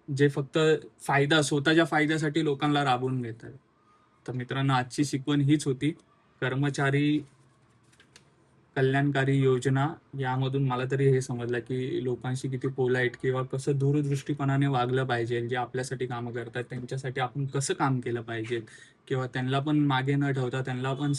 जे फक्त स्वतःच्या फायद्यासाठी लोकांना राबवून घेतात. तर मित्रांनो, आजची शिकवण हीच होती. कर्मचारी कल्याणकारी योजना यामधून मला तरी हे समजलं की लोकांशी किती पोलाईट किंवा कसं दूरदृष्टीपणाने वागलं पाहिजे. जे आपल्यासाठी कामं करतात त्यांच्यासाठी आपण कसं काम केलं पाहिजे किंवा त्यांना पण मागे न ठेवता त्यांना पण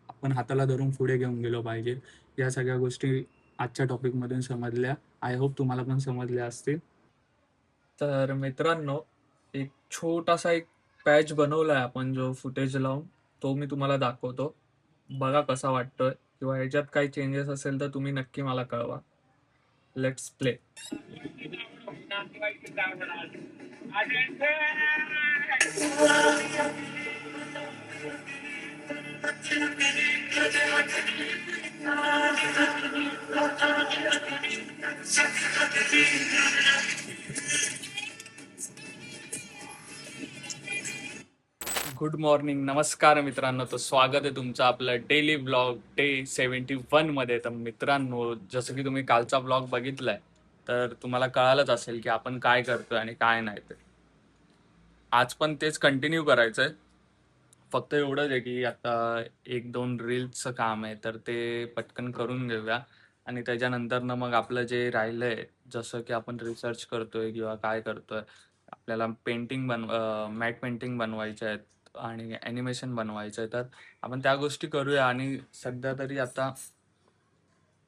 आपण हाताला धरून पुढे घेऊन गेलो पाहिजे. या सगळ्या गोष्टी आजच्या टॉपिकमधून समजल्या. आय होप तुम्हाला पण समजल्या असतील. तर मित्रांनो, एक पॅच बनवलाय आपण जो फुटेज लावून, तो मी तुम्हाला दाखवतो. बघा कसा वाटतोय किंवा ह्याच्यात काही चेंजेस असेल तर तुम्ही नक्की मला कळवा. Let's play. गुड मॉर्निंग, नमस्कार मित्रांनो. तर स्वागत आहे तुमचं आपलं डेली ब्लॉग डे 71 मध्ये. तर मित्रांनो, जसं की तुम्ही कालचा ब्लॉग बघितलाय तर तुम्हाला कळालंच असेल की आपण काय करतोय आणि काय नाही. ते आज पण तेच कंटिन्यू करायचंय. फक्त एवढंच आहे की आता एक दोन रील्सचं काम आहे तर ते पटकन करून घेऊया आणि त्याच्यानंतर ना मग आपलं जे राहिलंय, जसं की आपण रिसर्च करतोय किंवा काय करतोय, आपल्याला मॅट पेंटिंग बनवायचे आहेत आणि ॲनिमेशन बनवायचं आहे, तर आपण त्या गोष्टी करूया. आणि सध्या तरी आता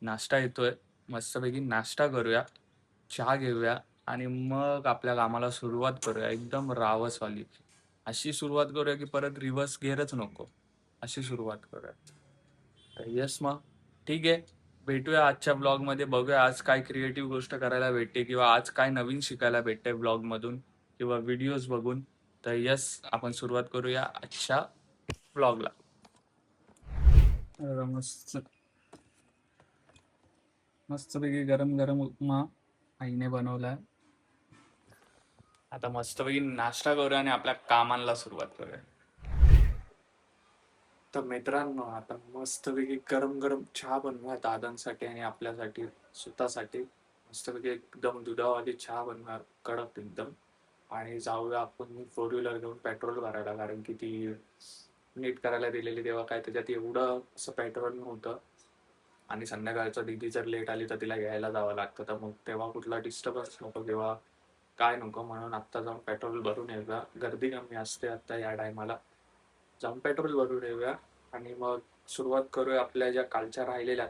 नाश्ता येतोय, मस्तपैकी नाश्ता करूया, चहा घेऊया आणि मग आपल्या कामाला सुरुवात करूया. एकदम रावसवाली अशी सुरुवात करूया की परत रिव्हर्स गेअरच नको, अशी सुरुवात करूया. तर येस, मग ठीक आहे. भेटूया आजच्या ब्लॉगमध्ये. बघूया आज काय क्रिएटिव्ह गोष्ट करायला भेटते किंवा आज काय नवीन शिकायला भेटते ब्लॉगमधून किंवा व्हिडिओज बघून. तर येस, आपण सुरुवात करूया आजच्या ब्लॉगला. मस्त मस्तपैकी गरम गरम उपमा आईने बनवलाय. आता मस्तपैकी नाश्ता करूया आणि आपल्या कामाला सुरुवात करूया. तर मित्रांनो, आता मस्तपैकी गरम गरम चहा बनवूया दादांसाठी आणि आपल्यासाठी स्वतःसाठी. मस्तपैकी एकदम दुधावाली चहा बनवूया, कडक एकदम. आणि जाऊया आपण 4 व्हीलर घेऊन पेट्रोल भरायला, कारण की ती नीट करायला दिलेली तेव्हा काय त्याच्यात एवढं असं पेट्रोल नव्हतं. आणि संध्याकाळचं दीदी जर लेट आली तर तिला घ्यायला जावं लागतं, तर मग तेव्हा कुठला डिस्टर्बन्स नको किंवा काय नको, म्हणून आत्ता जाऊन पेट्रोल भरून येऊया. गर्दी कमी असते आता या टायमाला. जाऊन पेट्रोल भरून येऊया आणि मग सुरुवात करूया आपल्या ज्या कालच्या राहिलेल्या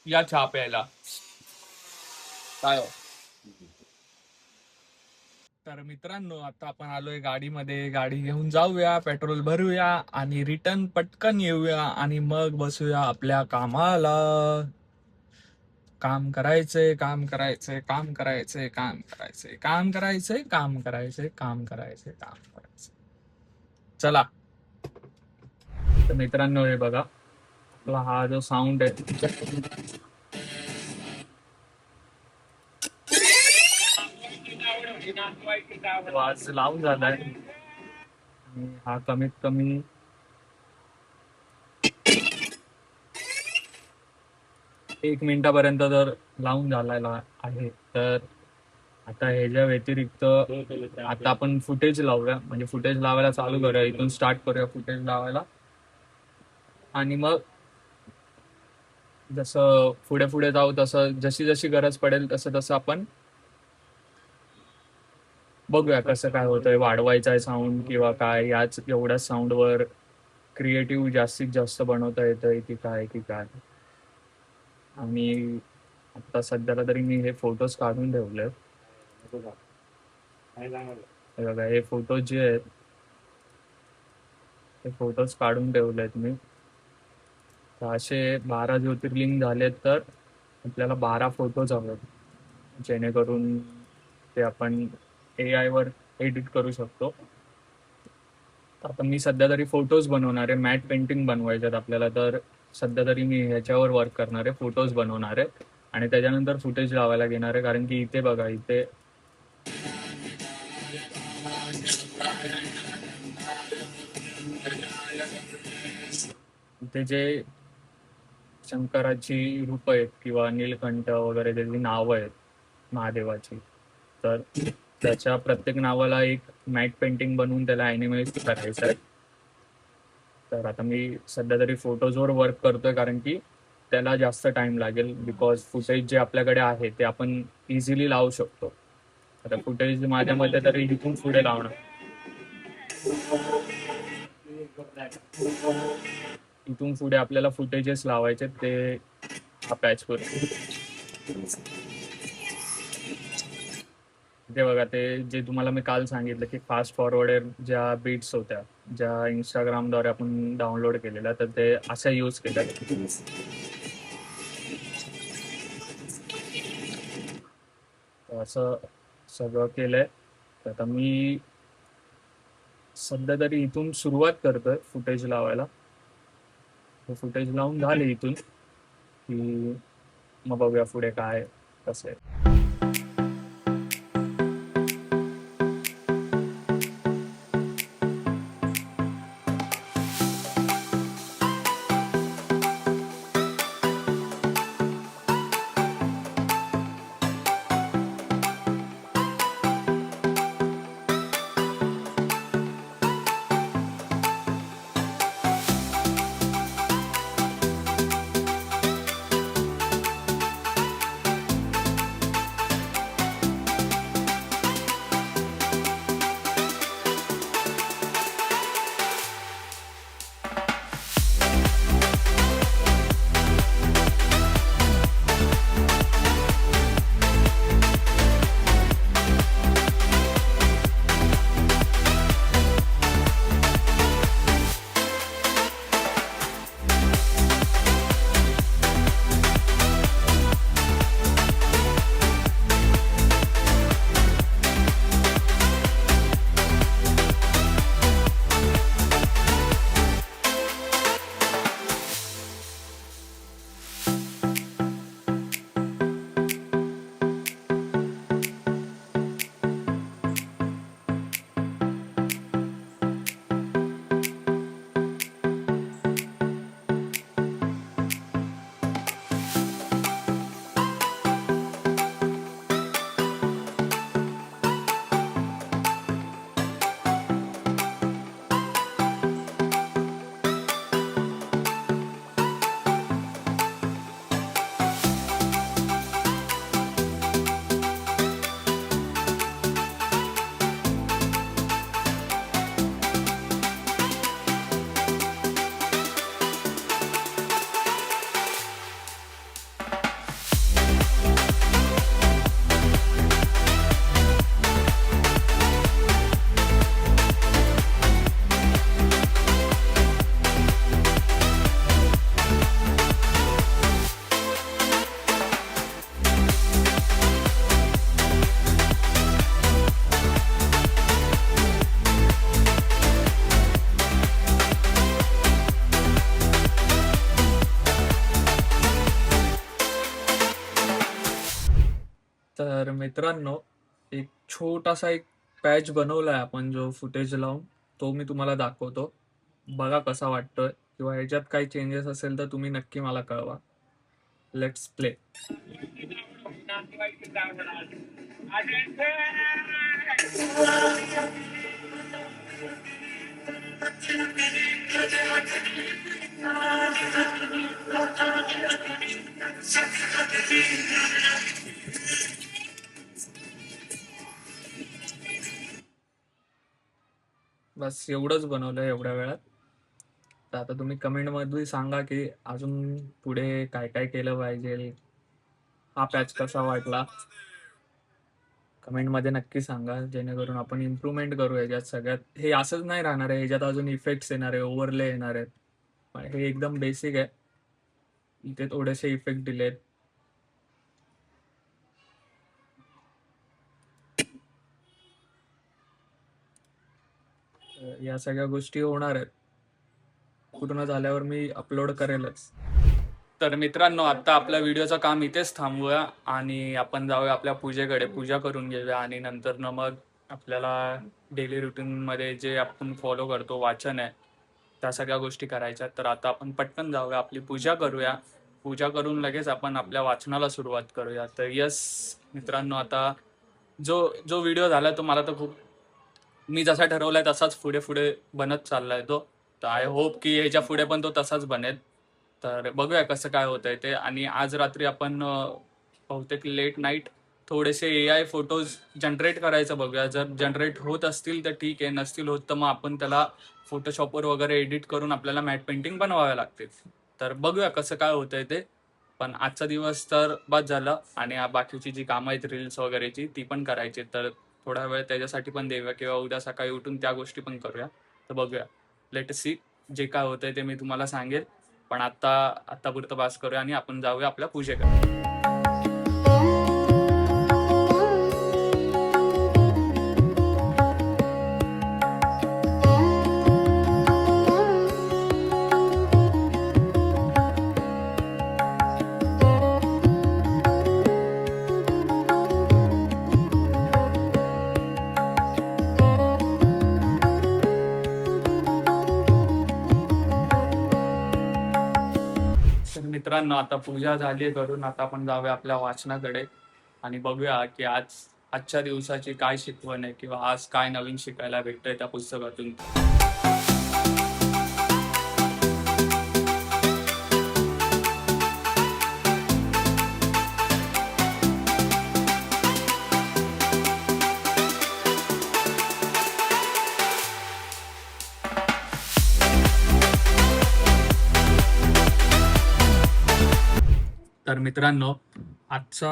या चहा प्यायला. काय हो? तर मित्रांनो, आता आपण आलोय गाडीमध्ये. गाडी घेऊन जाऊया, पेट्रोल भरूया आणि रिटर्न पटकन येऊया आणि मग बसूया आपल्या कामाला. काम करायचंय, काम करायचंय, काम करायचंय, काम करायचंय, काम करायचंय, काम करायचंय, काम करायचंय, काम करायचंय. चला. तर मित्रांनो, हे बघा, आपला हा जो साऊंड आहे, वाज लावून झालाय आणि हा कमीत कमी 1 मिनिटापर्यंत तर लावून झालेला आहे. तर आता ह्याच्या व्यतिरिक्त आता आपण फुटेज लावूया, म्हणजे फुटेज लावायला चालू करूया. इथून स्टार्ट करूया फुटेज लावायला आणि मग जसं पुढे पुढे जाऊ तसं जशी जशी गरज पडेल तसं तसं आपण बघूया कसं काय होतंय. वाढवायचं आहे साऊंड किंवा काय, याच एवढ्याच साऊंडवर क्रिएटिव्ह जास्तीत जास्त बनवता येतंय की काय की काय. आणि आता सध्याला तरी मी हे फोटोज काढून ठेवले. हे बघा, हे फोटोज जे आहेत ते फोटोज काढून ठेवलेत मी. तर असे 12 ज्योतिर्लिंग झालेत, तर आपल्याला 12 फोटोज हवेत, जेणेकरून ते आपण AI वर एडिट करू शकतो. आता मी सध्या तरी फोटोज बनवणार आहे. मॅट पेंटिंग बनवायचे आहेत आपल्याला, तर सध्या तरी मी ह्याच्यावर वर्क करणार आहे, फोटोज बनवणार आहे आणि त्याच्यानंतर फुटेज लावायला घेणार आहे. कारण की इथे बघा, इथे इथे जे शंकराची रूप आहेत किंवा नीलकंठ वगैरे त्याची नावं आहेत महादेवाची, तर त्याच्या प्रत्येक नावाला एक मॅट पेंटिंग बनवून त्याला ॲनिमेट करायचं आहे. तर आता मी सध्या तरी फोटोजवर वर्क करतोय, कारण की त्याला जास्त टाइम लागेल. बिकॉज फुटेज जे आपल्याकडे आहे ते आपण इझिली लावू शकतो. आता फुटेज माझ्या मते तरी इथून पुढे लावणं, इथून पुढे आपल्याला फुटेजेस लावायचे ते हा पॅच करू. ते बघा, ते जे तुम्हाला मी काल सांगितलं की फास्ट फॉरवर्डेड ज्या बीट्स होत्या, ज्या इंस्टाग्रामद्वारे आपण डाउनलोड केलेल्या, तर ते अशा यूज केल्या. असं सगळं केलंय. तर आता मी सध्या तरी इथून सुरुवात करतोय फुटेज लावायला. फुटेज लावून झाले इथून की मग बघूया पुढे काय कसं आहे. तर मित्रांनो, एक छोटासा एक पॅच बनवलाय आपण जो फुटेज लावून, तो मी तुम्हाला दाखवतो. बघा कसा वाटतोय, किंवा ह्याच्यात काही चेंजेस असेल तर तुम्ही नक्की मला कळवा. Let's play. बस एवढंच बनवलंय एवढ्या वेळात. तर आता तुम्ही कमेंटमध्ये सांगा की अजून पुढे काय काय केलं पाहिजे, हा पॅच कसा वाटला. कमेंटमध्ये नक्की सांगा, जेणेकरून आपण इम्प्रूव्हमेंट करू याच्यात. सगळ्यात हे असंच नाही राहणार आहे, ह्याच्यात अजून इफेक्ट्स येणार आहे, ओव्हरले येणार आहेत. पण हे एकदम बेसिक आहे. इथे थोडेसे इफेक्ट दिलेत. या सगळ्या गोष्टी होणार आहेत. पूर्ण झाल्यावर मी अपलोड करेलच. तर मित्रांनो, आता आपल्या व्हिडिओचं काम इथेच थांबवूया आणि आपण जाऊया आपल्या पूजेकडे. पूजा करून घेऊया आणि नंतर मग आपल्याला डेली रुटीनमध्ये जे आपण फॉलो करतो, वाचन आहे, त्या सगळ्या गोष्टी करायच्या. तर आता आपण पटकन जाऊया, आपली पूजा करूया. पूजा करून लगेच आपण आपल्या वाचनाला सुरुवात करूया. तर यस मित्रांनो, आता जो जो व्हिडिओ झाला तो मला तर खूप, मी जसा ठरवलाय तसाच पुढे पुढे बनत चाललाय तो. तर आय होप की ह्याच्या पुढे पण तो तसाच बनेल. तर बघूया कसं काय होतंय ते. आणि आज रात्री आपण बहुतेक लेट नाईट थोडेसे AI फोटोज जनरेट करायचं बघूया. जर जनरेट होत असतील तर ठीक आहे, नसतील होत तर मग आपण त्याला फोटोशॉपवर वगैरे एडिट करून आपल्याला मॅट पेंटिंग बनवाव्या लागतील. तर बघूया कसं काय होतंय ते. पण आजचा दिवस तर बस झाला. आणि बाकीची जी कामं आहेत रील्स वगैरेची ती पण करायची. तर थोडा वेळ त्याच्यासाठी पण देऊया, किंवा उद्या सकाळी उठून त्या गोष्टी पण करूया. तर बघूया, लेट सी. जे काय होतंय ते मी तुम्हाला सांगेल. पण आत्तापुरतं बास करूया आणि आपण जाऊया आपल्या पूजेकडे. तर मित्रांनो, आता पूजा झाली करून, आता आपण जाऊया आपल्या वाचनाकडे आणि बघूया की आजच्या दिवसाची काय शिकवण आहे, किंवा आज काय नवीन शिकायला भेटतंय त्या पुस्तकातून. तर मित्रांनो, आजचा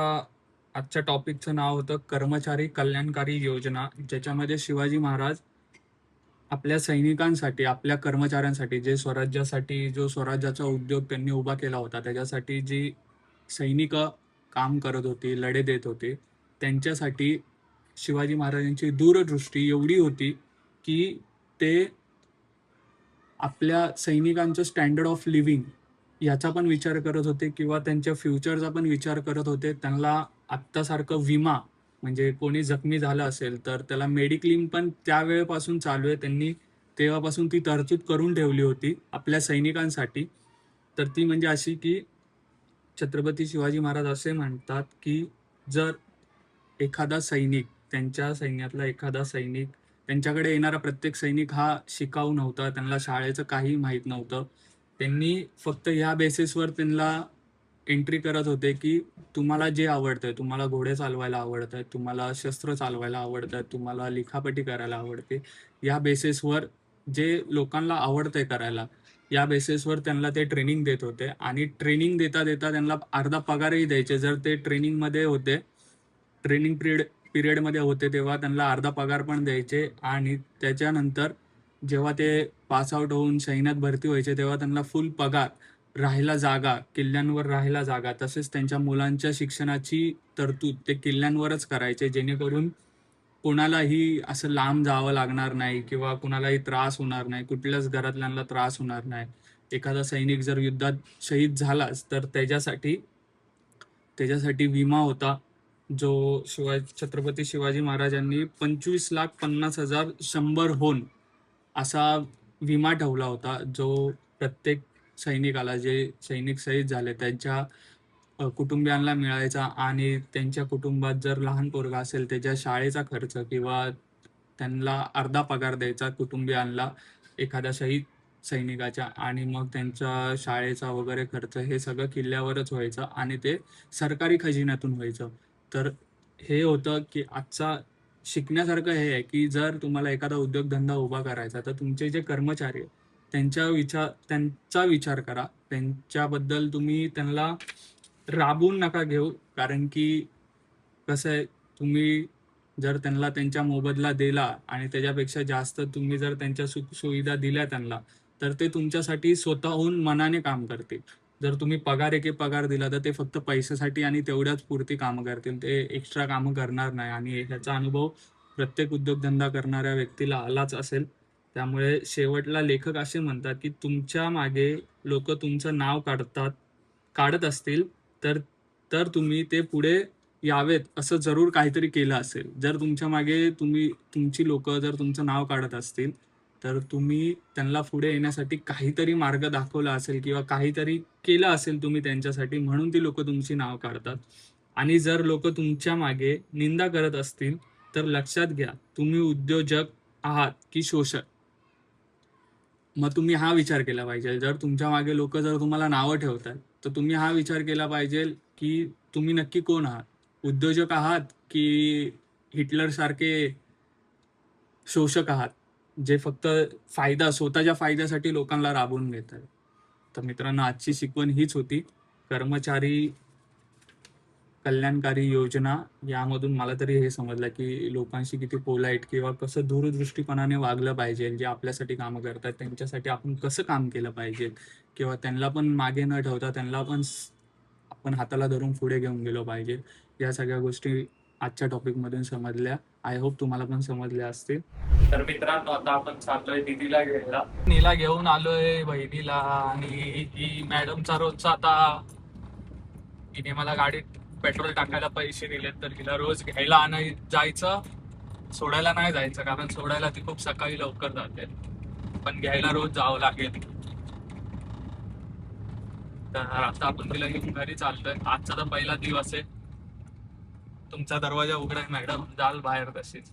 आजच्या टॉपिकचं नाव होतं कर्मचारी कल्याणकारी योजना, ज्याच्यामध्ये शिवाजी महाराज आपल्या सैनिकांसाठी, आपल्या कर्मचाऱ्यांसाठी, जो स्वराज्याचा उद्योग त्यांनी उभा केला होता, त्याच्यासाठी जी सैनिक काम करत होती, लढे देत होते, त्यांच्यासाठी शिवाजी महाराजांची दूरदृष्टी एवढी होती की ते आपल्या सैनिकांचं स्टँडर्ड ऑफ लिव्हिंग याचा पण विचार करत होते, किंवा त्यांच्या फ्युचरचा पण विचार करत होते. त्यांना आत्तासारखं विमा, म्हणजे कोणी जखमी झालं असेल तर त्याला मेडिक्लेम पण त्यावेळेपासून चालू आहे. त्यांनी तेव्हापासून ती तरतूद करून ठेवली होती आपल्या सैनिकांसाठी. तर ती म्हणजे अशी की छत्रपती शिवाजी महाराज असे म्हणतात की जर एखादा सैनिक, त्यांच्या सैन्यातला एखादा सैनिक, त्यांच्याकडे येणारा प्रत्येक सैनिक हा शिकाऊ नव्हता, त्यांना शाळेचं काही माहीत नव्हतं. त्यांनी फक्त ह्या बेसिसवर त्यांना एंट्री करत होते की तुम्हाला जे आवडतंय, तुम्हाला घोडे चालवायला आवडत आहेत, तुम्हाला शस्त्र चालवायला आवडत आहेत, तुम्हाला लिखापटी करायला आवडते, या बेसिसवर जे लोकांना आवडतंय करायला, या बेसिसवर त्यांना ते ट्रेनिंग देत होते. आणि ट्रेनिंग देता देता त्यांना अर्धा पगारही द्यायचे. जर ते ट्रेनिंगमध्ये होते, ट्रेनिंग पिरियडमध्ये होते, तेव्हा त्यांना अर्धा पगार पण द्यायचे. आणि त्याच्यानंतर जेव्हा ते पासआउट होऊन सैन्यात भरती व्हायचे, तेव्हा त्यांना फुल पगार, राहायला जागा, किल्ल्यांवर राहायला जागा, तसेच त्यांच्या मुलांच्या शिक्षणाची तरतूद ते किल्ल्यांवरच करायचे, जेणेकरून कोणालाही असं लांब जावं लागणार नाही, किंवा कुणालाही त्रास होणार नाही, कुठल्याच घरातल्यांना त्रास होणार नाही. एखादा सैनिक जर युद्धात शहीद झालाच तर त्याच्यासाठी विमा होता, जो छत्रपती शिवाजी महाराजांनी 25,50,000 100 होऊन असा विमा ठेवला होता, जो प्रत्येक सैनिकाला, जे सैनिक शहीद झाले त्यांच्या कुटुंबियांना मिळायचा. आणि त्यांच्या कुटुंबात जर लहान पोरगा असेल, त्याच्या शाळेचा खर्च, किंवा त्यांना अर्धा पगार द्यायचा कुटुंबियांना एखाद्या शहीद सैनिकाच्या. आणि मग त्यांच्या शाळेचा वगैरे खर्च हे सगळं किल्ल्यावरच व्हायचं, आणि ते सरकारी खजिन्यातून व्हायचं. तर हे होतं की आजचा शिकण्यासारखं हे आहे की जर तुम्हाला एखादा उद्योगधंदा उभा करायचा, तर तुमचे जे कर्मचारी आहेत, त्यांचा विचार करा. त्यांच्याबद्दल तुम्ही त्यांना राबवून नका घेऊ. कारण की कसं आहे, तुम्ही जर त्यांना त्यांच्या मोबदला दिला आणि त्याच्यापेक्षा जास्त तुम्ही जर त्यांच्या सुविधा दिल्या त्यांना, तर ते तुमच्यासाठी स्वतःहून मनाने काम करतील. जर तुम्ही पगार दिला, तर ते फक्त पैशासाठी आणि तेवढ्याच पुरती कामं करतील, ते एक्स्ट्रा कामं करणार नाही. आणि ह्याचा अनुभव प्रत्येक उद्योगधंदा करणाऱ्या व्यक्तीला आलाच असेल. त्यामुळे शेवटला लेखक असे म्हणतात की तुमच्या मागे लोक तुमचं नाव काढत असतील, तर तर तुम्ही ते पुढे यावेत असं जरूर काहीतरी केलं असेल. जर तुमच्या मागे तुमची लोक जर तुमचं नाव काढत असतील, तर तुम्ही त्यांना पुढे येण्यासाठी काहीतरी मार्ग दाखवला असेल, किंवा काहीतरी केलं असेल तुम्ही त्यांच्यासाठी, म्हणून ती लोक तुमची नाव काढतात. आणि जर लोक तुमच्या मागे निंदा करत असतील तर लक्षात घ्या, तुम्ही उद्योजक आहात की शोषक. मग तुम्ही हा विचार केला पाहिजे. जर तुमच्या मागे लोक जर तुम्हाला नावं ठेवतात तर तुम्ही हा विचार केला पाहिजे की तुम्ही नक्की कोण आहात. उद्योजक आहात की हिटलर सारखे शोषक आहात, जे फक्त स्वतःच्या फायद्यासाठी लोकांना राबवून घेतात. तर मित्रांनो, आजची शिकवण हीच होती. कर्मचारी कल्याणकारी योजना यामधून मला तरी हे समजलं की लोकांशी किती पोलाईट किंवा कसं दूरदृष्टीपणाने वागलं पाहिजे. जे आपल्यासाठी कामं करतात त्यांच्यासाठी आपण कसं काम केलं पाहिजे, किंवा त्यांना पण मागे न ठेवता त्यांना पण आपण हाताला धरून पुढे घेऊन गेलो पाहिजे. या सगळ्या गोष्टी आजच्या टॉपिक मधून समजल्या. आय होप तुम्हाला पण समजल्या असतील. तर मित्रांनो, आता आपण चाललोय दीदीला घ्यायला. नीला घेऊन आलोय बहिणीला, आणि ही मॅडमचा रोजचा आता, हिने मला गाडीत पेट्रोल टाकायला पैसे दिलेत, तर हिला रोज घ्यायला जायचं, सोडायला नाही जायचं, कारण सोडायला ती खूप सकाळी लवकर जाते, पण घ्यायला रोज जावं लागेल. तर आता आपण तिला घेऊन घरी चालतोय. आजचा तर पहिला दिवस आहे. तुमचा दरवाजा उघडा आहे मॅडम, जाल बाहेर तशीच.